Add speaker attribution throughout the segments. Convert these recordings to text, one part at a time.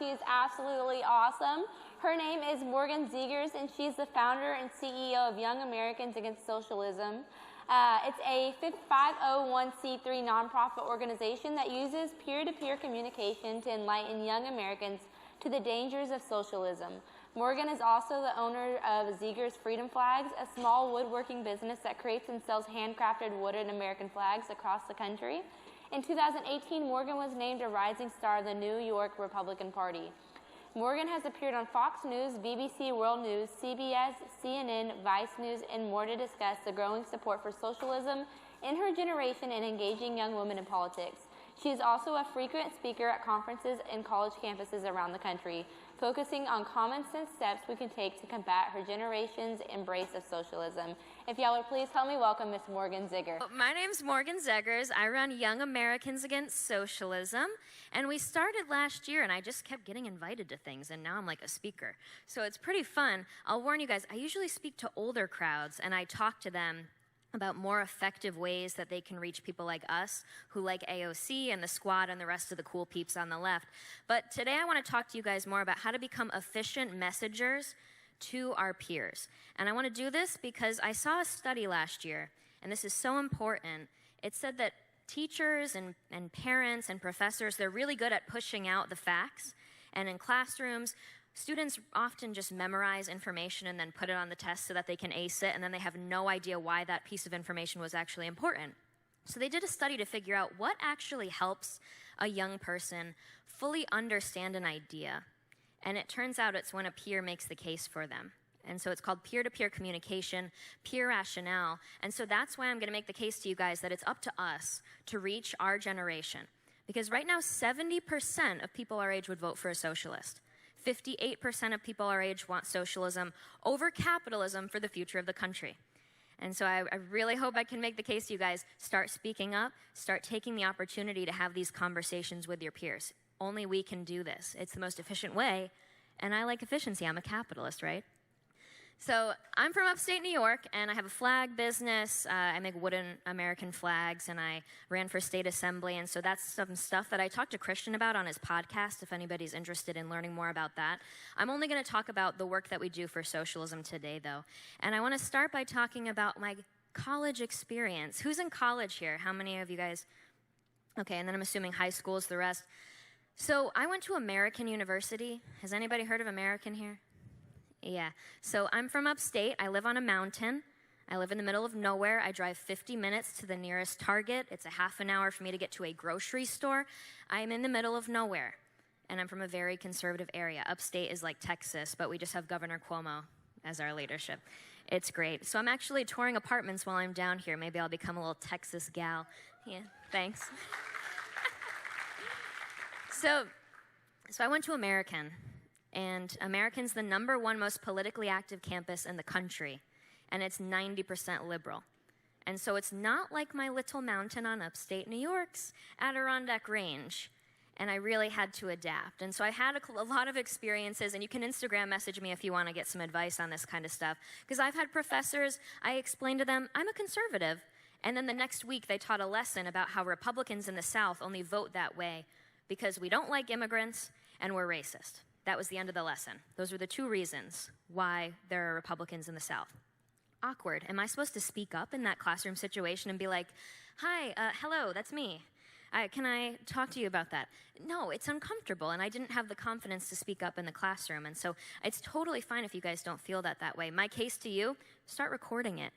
Speaker 1: She is absolutely awesome. Her name is Morgan Zegers, and she's the founder and CEO of Young Americans Against Socialism. It's a 501c3 nonprofit organization that uses peer-to-peer communication to enlighten young Americans to the dangers of socialism. Morgan is also the owner of Zegers Freedom Flags, a small woodworking business that creates and sells handcrafted wooden American flags across the country. In 2018, Morgan was named a rising star of the New York Republican Party. Morgan has appeared on Fox News, BBC World News, CBS, CNN, Vice News, and more to discuss the growing support for socialism in her generation and engaging young women in politics. She is also a frequent speaker at conferences and college campuses around the country, focusing on common sense steps we can take to combat her generation's embrace of socialism. If y'all would please help me welcome Miss Morgan Zegers.
Speaker 2: My name's Morgan Zegers. I run Young Americans Against Socialism, and we started last year, and I just kept getting invited to things, and now I'm like a speaker. So it's pretty fun. I'll warn you guys, I usually speak to older crowds, and I talk to them about more effective ways that they can reach people like us who like AOC and the squad and the rest of the cool peeps on the left. But today I want to talk to you guys more about how to become efficient messengers to our peers. And I want to do this because I saw a study last year, and this is so important. It said that teachers and parents and professors, they're really good at pushing out the facts. And in classrooms, students often just memorize information and then put it on the test so that they can ace it, and then they have no idea why that piece of information was actually important. So they did a study to figure out what actually helps a young person fully understand an idea. And it turns out it's when a peer makes the case for them. And so it's called peer-to-peer communication, peer rationale. And so that's why I'm going to make the case to you guys that it's up to us to reach our generation. Because right now, 70% of people our age would vote for a socialist. 58% of people our age want socialism over capitalism for the future of the country. And so I really hope I can make the case to you guys, start speaking up, start taking the opportunity to have these conversations with your peers. Only we can do this. It's the most efficient way, and I like efficiency. I'm a capitalist, right? So I'm from upstate New York, and I have a flag business. I make wooden American flags, and I ran for state assembly. And so that's some stuff that I talked to Christian about on his podcast, if anybody's interested in learning more about that. I'm only going to talk about the work that we do for socialism today, though. And I want to start by talking about my college experience. Who's in college here? How many of you guys? Okay, and then I'm assuming high school is the rest. So I went to American University. Has anybody heard of American here? Yeah, so I'm from upstate. I live on a mountain. I live in the middle of nowhere. I drive 50 minutes to the nearest Target. It's a half an hour for me to get to a grocery store. I'm in the middle of nowhere, and I'm from a very conservative area. Upstate is like Texas, but we just have Governor Cuomo as our leadership. It's great. So I'm actually touring apartments while I'm down here. Maybe I'll become a little Texas gal. Yeah, thanks. So I went to American. And American's the #1 most politically active campus in the country, and it's 90% liberal. And so it's not like my little mountain on upstate New York's Adirondack Range, and I really had to adapt. And so I had a lot of experiences, and you can Instagram message me if you want to get some advice on this kind of stuff, because I've had professors, I explained to them, I'm a conservative, and then the next week they taught a lesson about how Republicans in the South only vote that way because we don't like immigrants and we're racist. That was the end of the lesson. Those were the two reasons why there are Republicans in the South. Awkward. Am I supposed to speak up in that classroom situation and be like, hi, hello, that's me. Can I talk to you about that? No, it's uncomfortable, and I didn't have the confidence to speak up in the classroom, and so it's totally fine if you guys don't feel that way. My case to you, start recording it.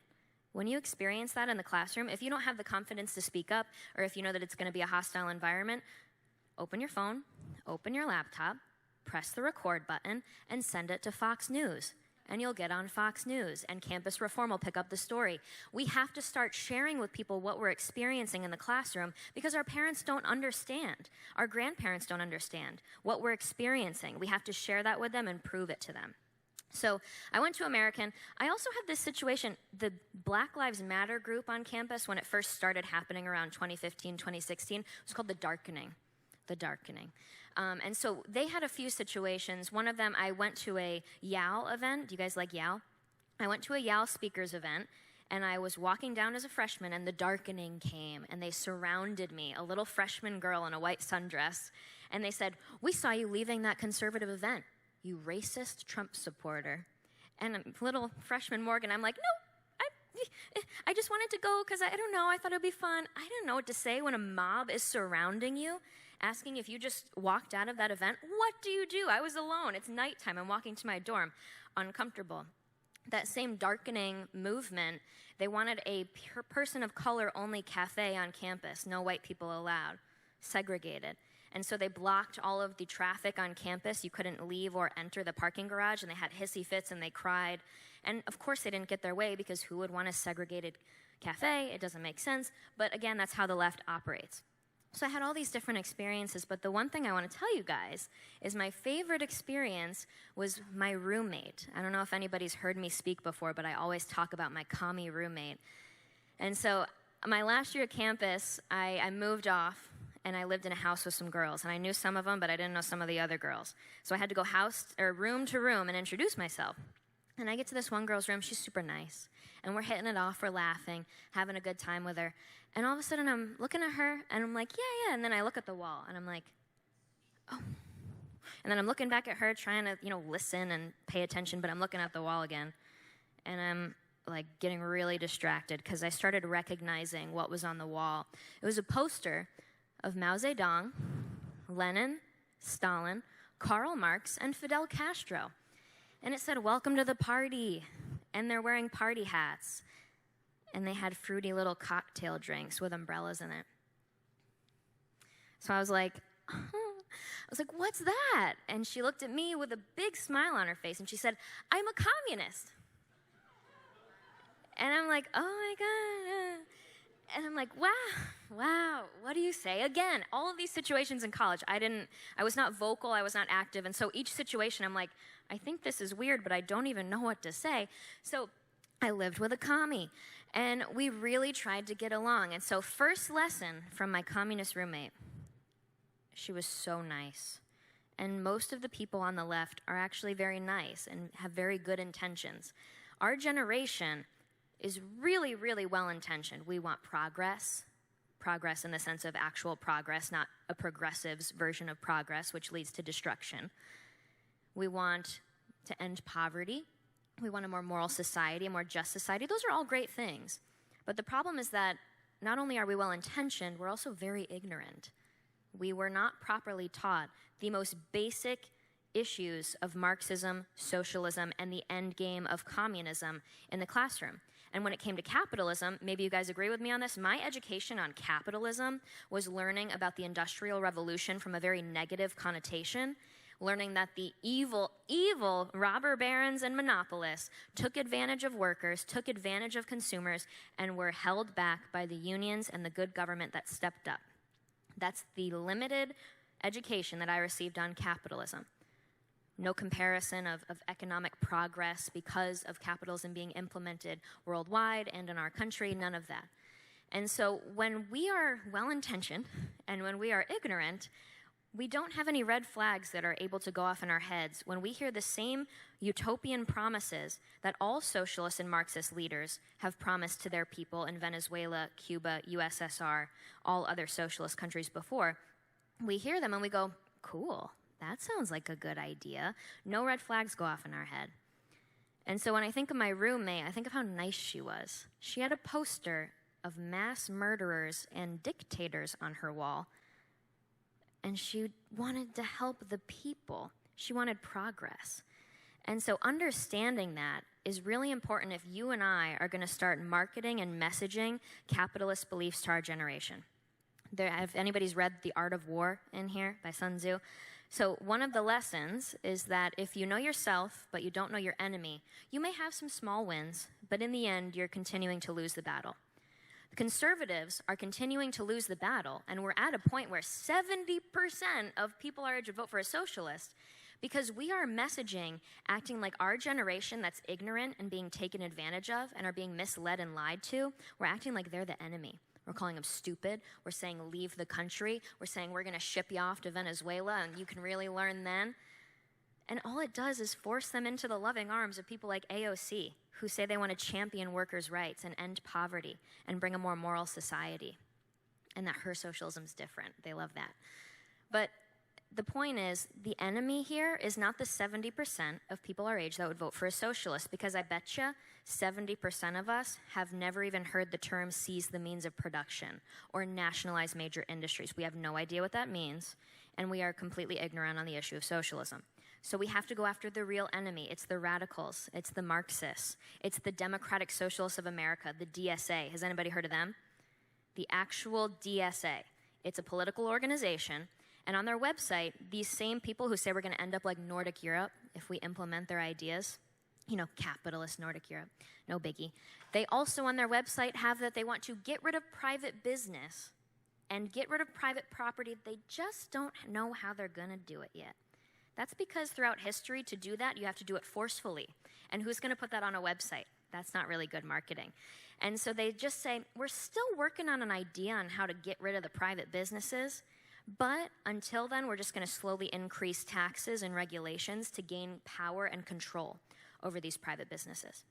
Speaker 2: When you experience that in the classroom, if you don't have the confidence to speak up, or if you know that it's going to be a hostile environment, open your phone, open your laptop, press the record button, and send it to Fox News. And you'll get on Fox News, and Campus Reform will pick up the story. We have to start sharing with people what we're experiencing in the classroom because our parents don't understand. Our grandparents don't understand what we're experiencing. We have to share that with them and prove it to them. So I went to American. I also had this situation, the Black Lives Matter group on campus, when it first started happening around 2015, 2016, it was called The Darkening. And so they had a few situations. One of them, I went to a YAL event. Do you guys like YAL? I went to a YAL speakers event, and I was walking down as a freshman, and the darkening came, and they surrounded me, a little freshman girl in a white sundress, And they said, "We saw you leaving that conservative event, you racist Trump supporter." And little freshman Morgan, I'm like, "No, I just wanted to go because I don't know, I thought it would be fun." I didn't know what to say when a mob is surrounding you, asking if you just walked out of that event. What do you do? I was alone. It's nighttime. I'm walking to my dorm. Uncomfortable. That same darkening movement, they wanted a person of color only cafe on campus. No white people allowed. Segregated. And so they blocked all of the traffic on campus. You couldn't leave or enter the parking garage, and they had hissy fits and they cried. And of course they didn't get their way, because who would want a segregated cafe? It doesn't make sense. But again, that's how the left operates. So I had all these different experiences, but the one thing I want to tell you guys is my favorite experience was my roommate. I don't know if anybody's heard me speak before, but I always talk about my commie roommate. And so my last year at campus, I moved off, and I lived in a house with some girls. And I knew some of them, but I didn't know some of the other girls. So I had to go room to room and introduce myself. And I get to this one girl's room. She's super nice. And we're hitting it off. We're laughing, having a good time with her. And all of a sudden, I'm looking at her, and I'm like, yeah. And then I look at the wall, and I'm like, oh. And then I'm looking back at her, trying to, listen and pay attention, but I'm looking at the wall again. And I'm, getting really distracted, because I started recognizing what was on the wall. It was a poster of Mao Zedong, Lenin, Stalin, Karl Marx, and Fidel Castro. And it said, "Welcome to the party." And they're wearing party hats. And they had fruity little cocktail drinks with umbrellas in it. So I was like, "What's that?" And she looked at me with a big smile on her face, and she said, "I'm a communist." And I'm like, "Oh my God." And I'm like, wow, what do you say? Again, all of these situations in college, I was not vocal, I was not active, and so each situation I'm like, I think this is weird, but I don't even know what to say. So I lived with a commie, and we really tried to get along. And so first lesson from my communist roommate, she was so nice. And most of the people on the left are actually very nice and have very good intentions. Our generation is really, really well-intentioned. We want progress in the sense of actual progress, not a progressive's version of progress, which leads to destruction. We want to end poverty. We want a more moral society, a more just society. Those are all great things. But the problem is that not only are we well-intentioned, we're also very ignorant. We were not properly taught the most basic issues of Marxism, socialism, and the end game of communism in the classroom. And when it came to capitalism, maybe you guys agree with me on this, my education on capitalism was learning about the Industrial Revolution from a very negative connotation, learning that the evil robber barons and monopolists took advantage of workers, took advantage of consumers, and were held back by the unions and the good government that stepped up. That's the limited education that I received on capitalism. No comparison of economic progress because of capitalism being implemented worldwide and in our country, none of that. And so when we are well-intentioned and when we are ignorant, we don't have any red flags that are able to go off in our heads when we hear the same utopian promises that all socialist and Marxist leaders have promised to their people in Venezuela, Cuba, USSR, all other socialist countries before. We hear them and we go, cool. That sounds like a good idea. No red flags go off in our head. And so when I think of my roommate, I think of how nice she was. She had a poster of mass murderers and dictators on her wall. And she wanted to help the people. She wanted progress. And so understanding that is really important if you and I are going to start marketing and messaging capitalist beliefs to our generation. If anybody's read The Art of War in here by Sun Tzu, so one of the lessons is that if you know yourself, but you don't know your enemy, you may have some small wins, but in the end, you're continuing to lose the battle. The conservatives are continuing to lose the battle, and we're at a point where 70% of people our age would vote for a socialist because we are messaging, acting like our generation that's ignorant and being taken advantage of and are being misled and lied to, we're acting like they're the enemy. We're calling them stupid. We're saying leave the country. We're saying we're going to ship you off to Venezuela and you can really learn then. And all it does is force them into the loving arms of people like AOC, who say they want to champion workers' rights and end poverty and bring a more moral society. And that her socialism's different. They love that. But the point is, the enemy here is not the 70% of people our age that would vote for a socialist, because I bet you 70% of us have never even heard the term seize the means of production or nationalize major industries. We have no idea what that means, and we are completely ignorant on the issue of socialism. So we have to go after the real enemy. It's the radicals. It's the Marxists. It's the Democratic Socialists of America, the DSA. Has anybody heard of them? The actual DSA. It's a political organization. And on their website, these same people who say we're going to end up like Nordic Europe if we implement their ideas, capitalist Nordic Europe, no biggie. They also on their website have that they want to get rid of private business and get rid of private property. They just don't know how they're going to do it yet. That's because throughout history, to do that, you have to do it forcefully. And who's going to put that on a website? That's not really good marketing. And so they just say, we're still working on an idea on how to get rid of the private businesses, but until then, we're just going to slowly increase taxes and regulations to gain power and control over these private businesses.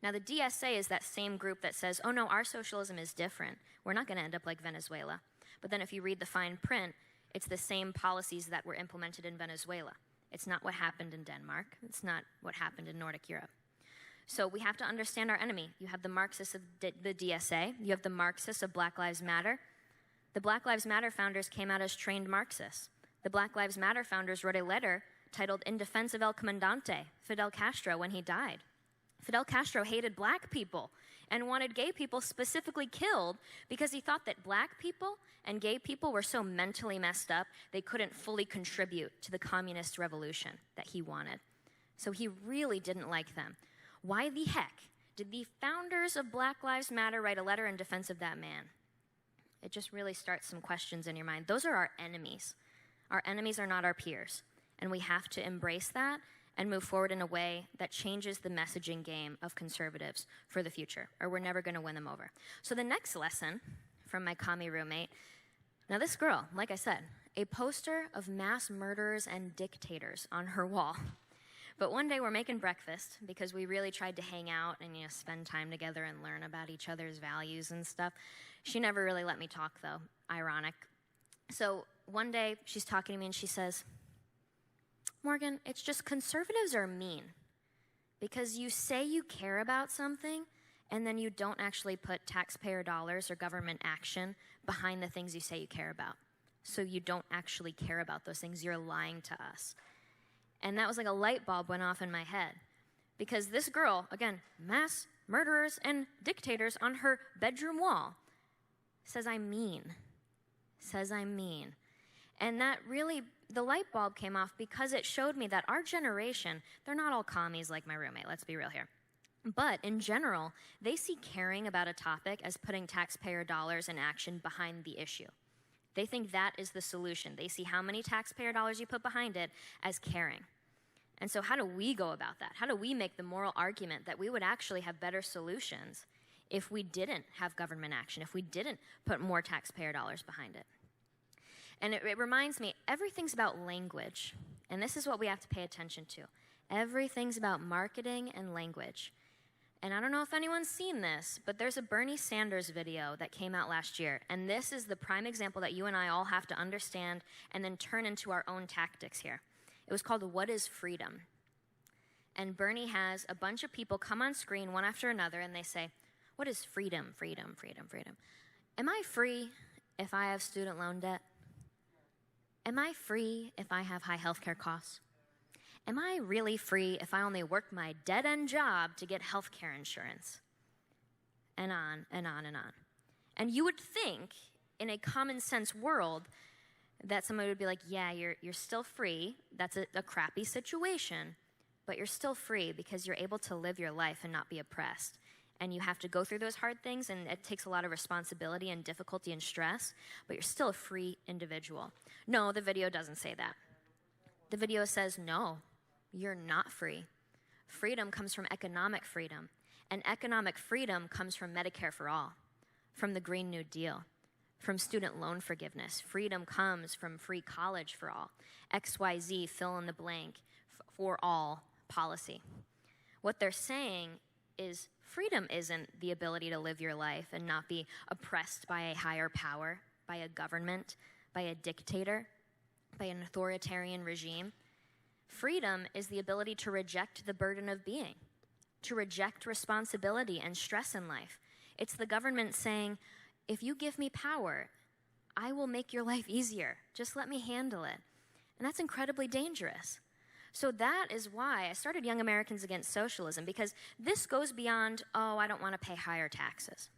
Speaker 2: Now, the DSA is that same group that says, oh no, our socialism is different. We're not going to end up like Venezuela. But then if you read the fine print, it's the same policies that were implemented in Venezuela. It's not what happened in Denmark. It's not what happened in Nordic Europe. So we have to understand our enemy. You have the Marxists of the DSA. You have the Marxists of Black Lives Matter. The Black Lives Matter founders came out as trained Marxists. The Black Lives Matter founders wrote a letter titled In Defense of El Comandante, Fidel Castro, when he died. Fidel Castro hated black people and wanted gay people specifically killed because he thought that black people and gay people were so mentally messed up they couldn't fully contribute to the communist revolution that he wanted. So he really didn't like them. Why the heck did the founders of Black Lives Matter write a letter in defense of that man? It just really starts some questions in your mind. Those are our enemies. Our enemies are not our peers. And we have to embrace that and move forward in a way that changes the messaging game of conservatives for the future, or we're never going to win them over. So the next lesson from my commie roommate, now this girl, like I said, a poster of mass murderers and dictators on her wall. But one day we're making breakfast because we really tried to hang out and spend time together and learn about each other's values and stuff. She never really let me talk, though. Ironic. So one day she's talking to me and she says, Morgan, it's just conservatives are mean because you say you care about something and then you don't actually put taxpayer dollars or government action behind the things you say you care about. So you don't actually care about those things. You're lying to us. And that was like a light bulb went off in my head. Because this girl, again, mass murderers and dictators on her bedroom wall, says I'm mean. Says I'm mean. And that really, the light bulb came off because it showed me that our generation, they're not all commies like my roommate, let's be real here. But in general, they see caring about a topic as putting taxpayer dollars in action behind the issue. They think that is the solution. They see how many taxpayer dollars you put behind it as caring. And so how do we go about that? How do we make the moral argument that we would actually have better solutions if we didn't have government action, if we didn't put more taxpayer dollars behind it? And it reminds me, everything's about language. And this is what we have to pay attention to. Everything's about marketing and language. And I don't know if anyone's seen this, but there's a Bernie Sanders video that came out last year. And this is the prime example that you and I all have to understand and then turn into our own tactics here. It was called What is Freedom? And Bernie has a bunch of people come on screen one after another and they say, what is freedom, freedom, freedom, freedom? Am I free if I have student loan debt? Am I free if I have high healthcare costs? Am I really free if I only work my dead-end job to get health care insurance? And on and on and on. And you would think, in a common sense world, that somebody would be like, yeah, you're still free. That's a crappy situation, but you're still free because you're able to live your life and not be oppressed. And you have to go through those hard things, and it takes a lot of responsibility and difficulty and stress, but you're still a free individual. No, the video doesn't say that. The video says, no, you're not free. Freedom comes from economic freedom, and economic freedom comes from Medicare for all, from the Green New Deal, from student loan forgiveness. Freedom comes from free college for all, XYZ, fill in the blank, for all policy. What they're saying is freedom isn't the ability to live your life and not be oppressed by a higher power, by a government, by a dictator. by an authoritarian regime. Freedom is the ability to reject the burden of being, to reject responsibility and stress in life. It's the government saying, if you give me power, I will make your life easier. Just let me handle it. And that's incredibly dangerous. So that is why I started Young Americans Against Socialism, because this goes beyond, oh, I don't want to pay higher taxes.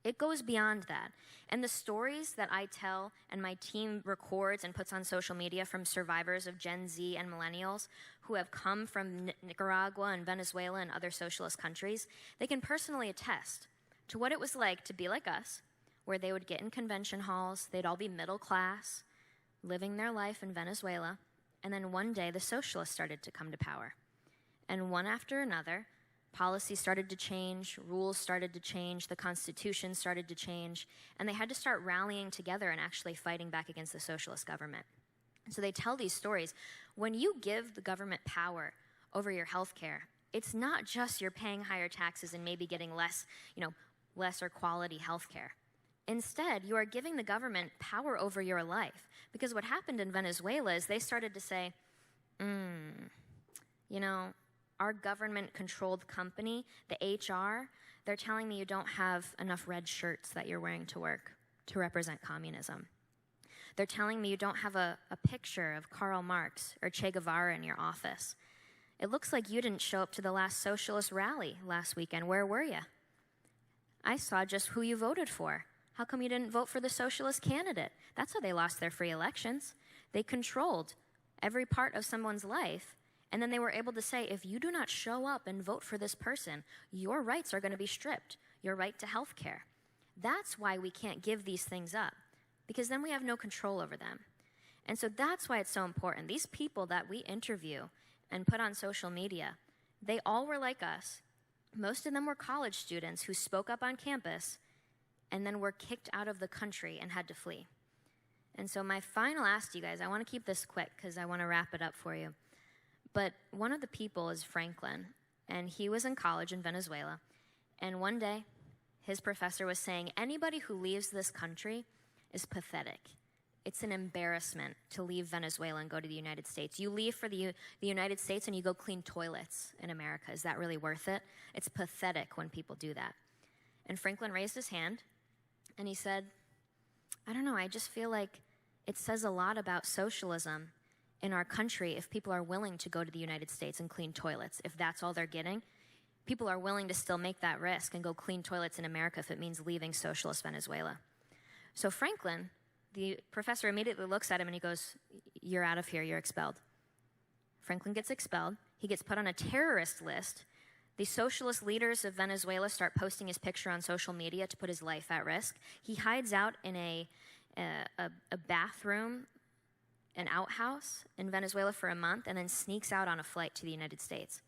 Speaker 2: It goes beyond that. And the stories that I tell and my team records and puts on social media from survivors of Gen Z and millennials who have come from Nicaragua and Venezuela and other socialist countries, they can personally attest to what it was like to be like us, where they would get in convention halls, they'd all be middle class, living their life in Venezuela, and then one day the socialists started to come to power. And one after another, policies started to change, rules started to change, the Constitution started to change, and they had to start rallying together and actually fighting back against the socialist government. So they tell these stories. When you give the government power over your health care, it's not just you're paying higher taxes and maybe getting lesser quality health care. Instead, you are giving the government power over your life. Because what happened in Venezuela is they started to say, our government-controlled company, the HR, they're telling me you don't have enough red shirts that you're wearing to work to represent communism. They're telling me you don't have a picture of Karl Marx or Che Guevara in your office. It looks like you didn't show up to the last socialist rally last weekend. Where were you? I saw just who you voted for. How come you didn't vote for the socialist candidate? That's how they lost their free elections. They controlled every part of someone's life, and then they were able to say, if you do not show up and vote for this person, your rights are going to be stripped, your right to health care. That's why we can't give these things up, because then we have no control over them. And so that's why it's so important. These people that we interview and put on social media, they all were like us. Most of them were college students who spoke up on campus and then were kicked out of the country and had to flee. And so my final ask to you guys, I want to keep this quick because I want to wrap it up for you. But one of the people is Franklin, and he was in college in Venezuela. And one day, his professor was saying, anybody who leaves this country is pathetic. It's an embarrassment to leave Venezuela and go to the United States. You leave for the United States and you go clean toilets in America. Is that really worth it? It's pathetic when people do that. And Franklin raised his hand, and he said, I don't know, I just feel like it says a lot about socialism in our country if people are willing to go to the United States and clean toilets. If that's all they're getting, people are willing to still make that risk and go clean toilets in America if it means leaving socialist Venezuela. So Franklin, the professor immediately looks at him and he goes, you're out of here, you're expelled. Franklin gets expelled. He gets put on a terrorist list. The socialist leaders of Venezuela start posting his picture on social media to put his life at risk. He hides out in a bathroom, an outhouse in Venezuela for a month, and then sneaks out on a flight to the United States.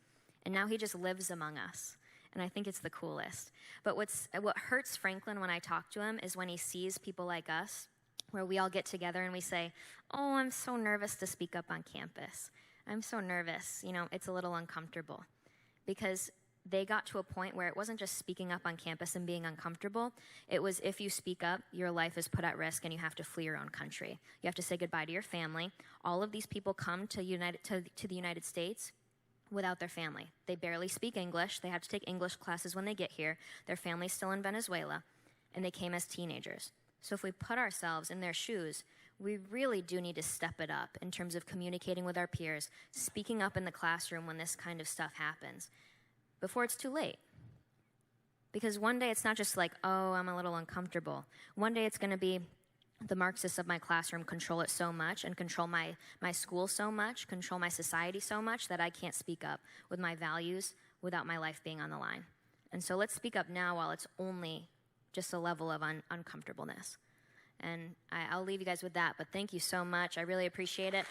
Speaker 2: And now he just lives among us. And I think it's the coolest. But what hurts Franklin when I talk to him is when he sees people like us, where we all get together and we say, oh, I'm so nervous to speak up on campus. I'm so nervous. It's a little uncomfortable. Because they got to a point where it wasn't just speaking up on campus and being uncomfortable. It was if you speak up, your life is put at risk and you have to flee your own country. You have to say goodbye to your family. All of these people come to the United States without their family. They barely speak English. They have to take English classes when they get here. Their family's still in Venezuela, and they came as teenagers. So if we put ourselves in their shoes, we really do need to step it up in terms of communicating with our peers, speaking up in the classroom when this kind of stuff happens, before it's too late. Because one day it's not just like, oh, I'm a little uncomfortable. One day it's going to be the Marxists of my classroom control it so much and control my school so much, control my society so much that I can't speak up with my values without my life being on the line. And so let's speak up now while it's only just a level of uncomfortableness. And I'll leave you guys with that, but thank you so much. I really appreciate it.